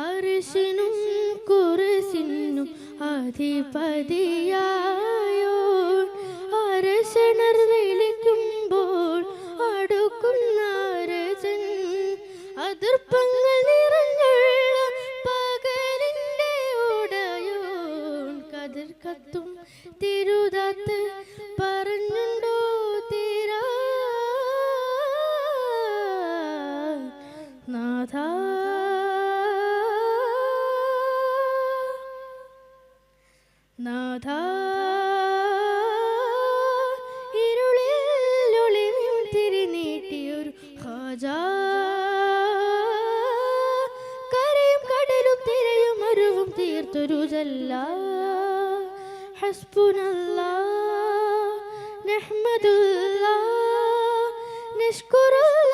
അർശിനും കുർസിനും അധിപതിയായോൻ അരശണർ വിളിക്കുമ്പോൾ അടുക്കുന്ന രജൻ അതിർപ്പങ്ങൾ നിറഞ്ഞുള്ള പകലിൻ്റെ ഉടയോൻ കതിർ കത്തും തിരുതാത്ത് പറഞ്ഞുണ്ടോ തീരാ നാഥ നാഥ ഇരുളിൽ ഒളിവിൻ തിരിനീട്ടിയൊരു ഖാജാ കരയും കടലും തിരയും മരുവും തീർത്തൊരു ജല്ലാ ഹസ്ബുനല്ലാഹ് നഹ്മദുല്ലാഹ് നഷ്കുറുല്ലാഹ്